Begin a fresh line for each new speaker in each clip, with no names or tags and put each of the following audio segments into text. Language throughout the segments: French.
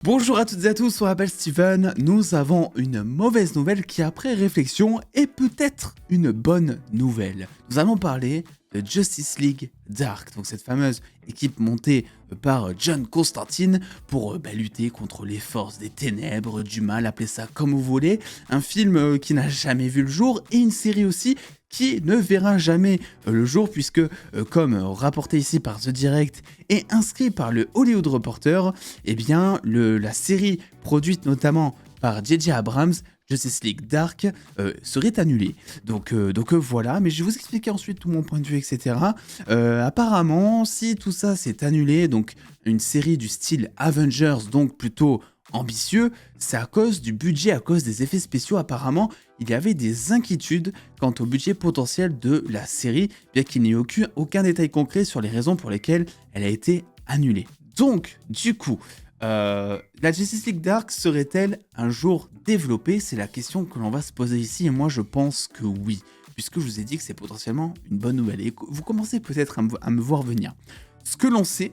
Bonjour à toutes et à tous, on m'appelle Steven. Nous avons une mauvaise nouvelle qui, après réflexion, est peut-être une bonne nouvelle. Nous allons parler de Justice League Dark, donc cette fameuse équipe montée par John Constantine pour lutter contre les forces des ténèbres, du mal, appelez ça comme vous voulez. Un film qui n'a jamais vu le jour et une série aussi qui ne verra jamais le jour puisque, comme rapporté ici par The Direct et inscrit par le Hollywood Reporter, eh bien la série produite notamment par J.J. Abrams, Justice League Dark, serait annulée. Donc voilà, mais je vais vous expliquer ensuite tout mon point de vue, etc. Apparemment, si tout ça s'est annulé, donc une série du style Avengers, donc plutôt ambitieux, c'est à cause du budget, à cause des effets spéciaux. Apparemment, il y avait des inquiétudes quant au budget potentiel de la série, bien qu'il n'y ait aucun détail concret sur les raisons pour lesquelles elle a été annulée. Donc, du coup, la Justice League Dark serait-elle un jour développée? C'est la question que l'on va se poser ici, et moi je pense que oui, puisque je vous ai dit que c'est potentiellement une bonne nouvelle, et vous commencez peut-être à me voir venir. Ce que l'on sait,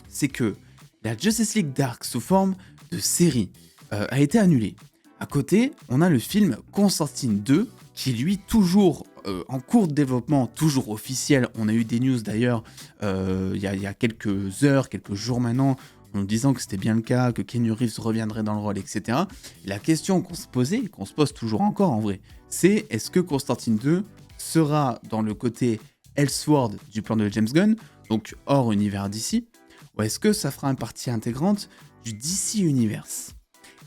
c'est que la Justice League Dark sous forme de série a été annulée. À côté, on a le film Constantine 2, qui lui toujours en cours de développement, toujours officiel. On a eu des news d'ailleurs il y a quelques heures, quelques jours maintenant, en nous disant que c'était bien le cas, que Keanu Reeves reviendrait dans le rôle, etc. Et la question qu'on se posait, et qu'on se pose toujours encore en vrai, c'est est-ce que Constantine 2 sera dans le côté Elseworld du plan de James Gunn, donc hors univers DC, ou est-ce que ça fera une partie intégrante du DC Universe?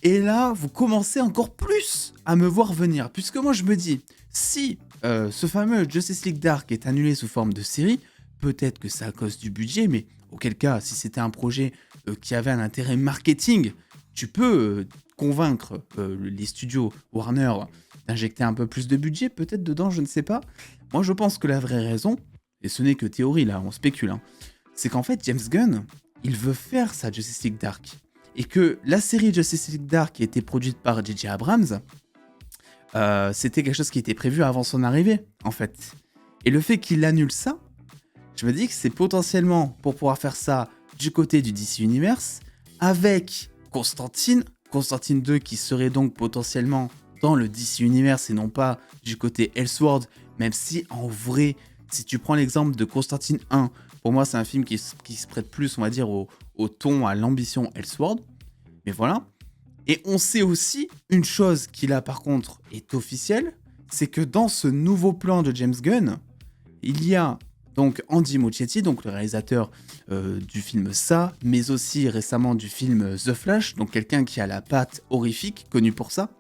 Et là, vous commencez encore plus à me voir venir, puisque moi je me dis, si ce fameux Justice League Dark est annulé sous forme de série, peut-être que c'est à cause du budget, mais auquel cas, si c'était un projet qui avait un intérêt marketing, tu peux convaincre les studios Warner d'injecter un peu plus de budget, peut-être dedans, je ne sais pas. Moi je pense que la vraie raison, et ce n'est que théorie là, on spécule, c'est qu'en fait James Gunn, il veut faire sa Justice League Dark. Et que la série Justice League Dark qui a été produite par J.J. Abrams, c'était quelque chose qui était prévu avant son arrivée, en fait. Et le fait qu'il annule ça, je me dis que c'est potentiellement pour pouvoir faire ça du côté du DC Universe, avec Constantine 2 qui serait donc potentiellement dans le DC Universe et non pas du côté Elseworld, même si en vrai, si tu prends l'exemple de Constantine 1, pour moi c'est un film qui se prête plus, on va dire, au ton, à l'ambition Elseworld. Mais voilà. Et on sait aussi une chose qui là par contre est officielle, c'est que dans ce nouveau plan de James Gunn, il y a donc Andy Muschietti, donc le réalisateur du film Ça, mais aussi récemment du film The Flash, donc quelqu'un qui a la patte horrifique, connu pour ça.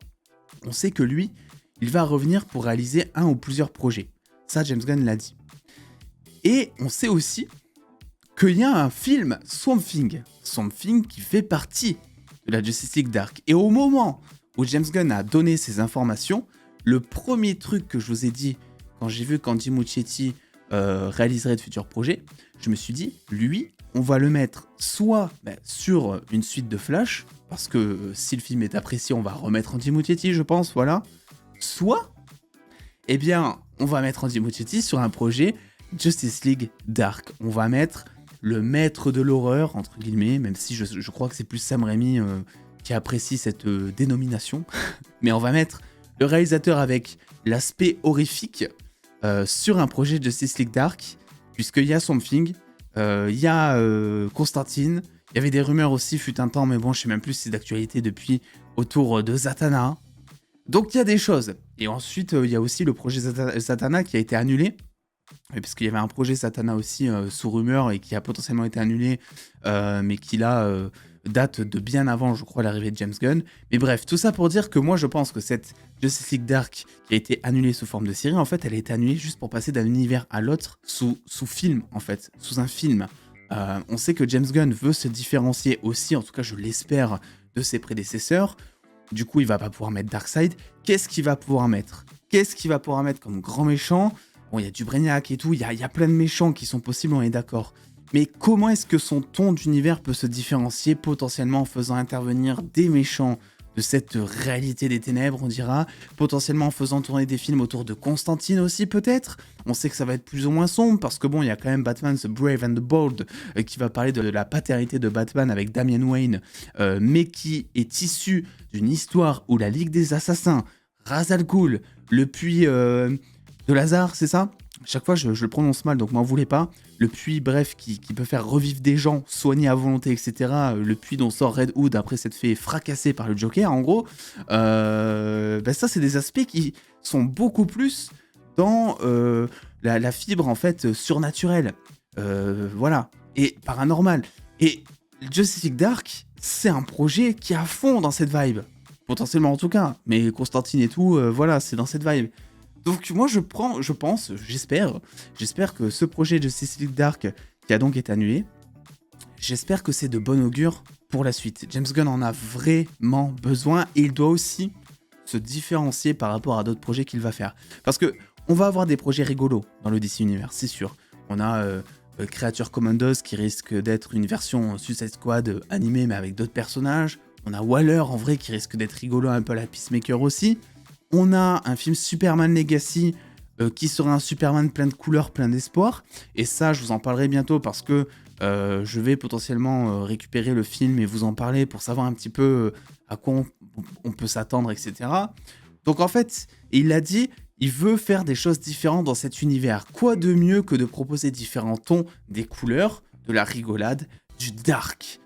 On sait que lui, il va revenir pour réaliser un ou plusieurs projets. Ça, James Gunn l'a dit. Et on sait aussi qu'il y a un film Swamp Thing qui fait partie de la Justice League Dark. Et au moment où James Gunn a donné ces informations, le premier truc que je vous ai dit quand j'ai vu qu'Andy Muschietti réaliserait de futurs projets, je me suis dit, lui, on va le mettre soit sur une suite de Flash, parce que si le film est apprécié, on va remettre Andy Muschietti, je pense, voilà. Soit, eh bien, on va mettre Andy Muschietti sur un projet Justice League Dark. On va mettre le maître de l'horreur, entre guillemets, même si je crois que c'est plus Sam Raimi qui apprécie cette dénomination. Mais on va mettre le réalisateur avec l'aspect horrifique sur un projet de Justice League Dark, puisqu'il y a Swamp Thing, il y a Constantine, il y avait des rumeurs aussi, fut un temps, mais bon, je sais même plus si c'est d'actualité depuis, autour de Zatanna. Donc il y a des choses. Et ensuite, il y a aussi le projet Zatanna qui a été annulé, parce qu'il y avait un projet Zatanna aussi sous rumeur et qui a potentiellement été annulé, mais qui là date de bien avant, je crois, l'arrivée de James Gunn. Mais bref, tout ça pour dire que moi je pense que cette Justice League Dark qui a été annulée sous forme de série, en fait, elle a été annulée juste pour passer d'un univers à l'autre sous film, en fait, sous un film. On sait que James Gunn veut se différencier aussi, en tout cas je l'espère, de ses prédécesseurs. Du coup, il va pas pouvoir mettre Darkseid. Qu'est-ce qu'il va pouvoir mettre comme grand méchant? Bon, il y a du Brainiac et tout, il y a plein de méchants qui sont possibles, on est d'accord. Mais comment est-ce que son ton d'univers peut se différencier potentiellement en faisant intervenir des méchants de cette réalité des ténèbres, on dira, potentiellement en faisant tourner des films autour de Constantine aussi peut-être. On sait que ça va être plus ou moins sombre, parce que bon, il y a quand même Batman The Brave and the Bold, qui va parler de la paternité de Batman avec Damian Wayne, mais qui est issu d'une histoire où la Ligue des Assassins, Ra's al Ghul, le puits de Lazare, c'est ça ? Chaque fois, je le prononce mal, donc m'en voulez pas. Le puits, bref, qui peut faire revivre des gens, soigner à volonté, etc. Le puits dont sort Red Hood après s'être fait fracasser par le Joker, en gros. Ça, c'est des aspects qui sont beaucoup plus dans la fibre, en fait, surnaturelle. Voilà. Et paranormal. Et Justice League Dark, c'est un projet qui est à fond dans cette vibe. Potentiellement, en tout cas. Mais Constantine et tout, voilà, c'est dans cette vibe. Donc moi j'espère que ce projet de Justice League Dark qui a donc été annulé, j'espère que c'est de bon augure pour la suite. James Gunn en a vraiment besoin et il doit aussi se différencier par rapport à d'autres projets qu'il va faire. Parce que on va avoir des projets rigolos dans le DC Universe, c'est sûr. On a Creature Commandos qui risque d'être une version Suicide Squad animée mais avec d'autres personnages. On a Waller en vrai qui risque d'être rigolo un peu à la Peacemaker aussi. On a un film Superman Legacy qui sera un Superman plein de couleurs, plein d'espoir. Et ça, je vous en parlerai bientôt parce que je vais potentiellement récupérer le film et vous en parler pour savoir un petit peu à quoi on peut s'attendre, etc. Donc en fait, il l'a dit, il veut faire des choses différentes dans cet univers. Quoi de mieux que de proposer différents tons, des couleurs, de la rigolade, du dark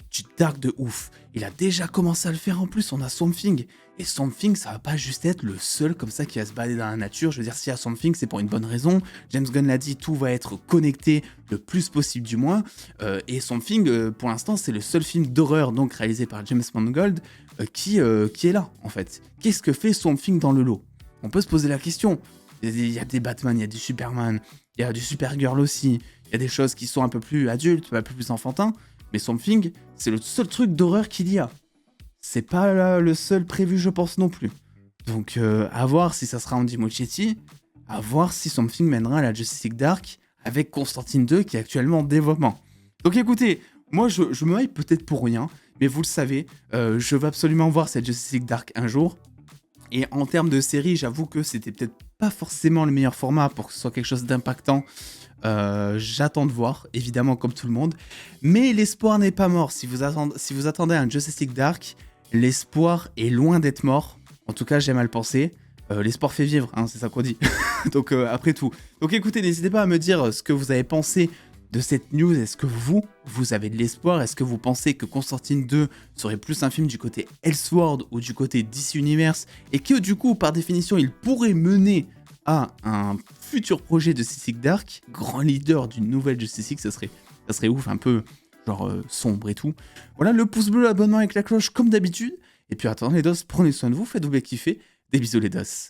de ouf. Il a déjà commencé à le faire en plus, on a Swamp Thing. Et Swamp Thing, ça va pas juste être le seul comme ça qui va se balader dans la nature. Je veux dire, s'il y a Swamp Thing, c'est pour une bonne raison. James Gunn l'a dit, tout va être connecté le plus possible du moins. Et Swamp Thing, pour l'instant, c'est le seul film d'horreur donc réalisé par James Mangold qui est là, en fait. Qu'est-ce que fait Swamp Thing dans le lot ? On peut se poser la question. Il y a des Batman, il y a du Superman, il y a du Supergirl aussi. Il y a des choses qui sont un peu plus adultes, un peu plus enfantins. Mais Swamp Thing, c'est le seul truc d'horreur qu'il y a. C'est pas le seul prévu, je pense, non plus. Donc, à voir si ça sera Andy Muschietti, à voir si Swamp Thing mènera à la Justice League Dark avec Constantine 2 qui est actuellement en développement. Donc écoutez, moi je me hype peut-être pour rien, mais vous le savez, je veux absolument voir cette Justice League Dark un jour. Et en termes de série, j'avoue que c'était peut-être pas forcément le meilleur format pour que ce soit quelque chose d'impactant. J'attends de voir, évidemment comme tout le monde. Mais l'espoir n'est pas mort. Si vous attendez un Justice League Dark, l'espoir est loin d'être mort. En tout cas, j'aime à le penser. L'espoir fait vivre, hein, c'est ça qu'on dit. Donc après tout. Donc écoutez, n'hésitez pas à me dire ce que vous avez pensé de cette news. Est-ce que vous avez de l'espoir ? Est-ce que vous pensez que Constantine 2 serait plus un film du côté Elseworld ou du côté DC Universe et que du coup, par définition, il pourrait mener à un futur projet de Justice League Dark, grand leader d'une nouvelle Justice League, ça serait ouf, un peu genre sombre et tout. Voilà, le pouce bleu, l'abonnement avec la cloche comme d'habitude. Et puis attendez les dos, prenez soin de vous, faites-vous bien kiffer. Des bisous les dos.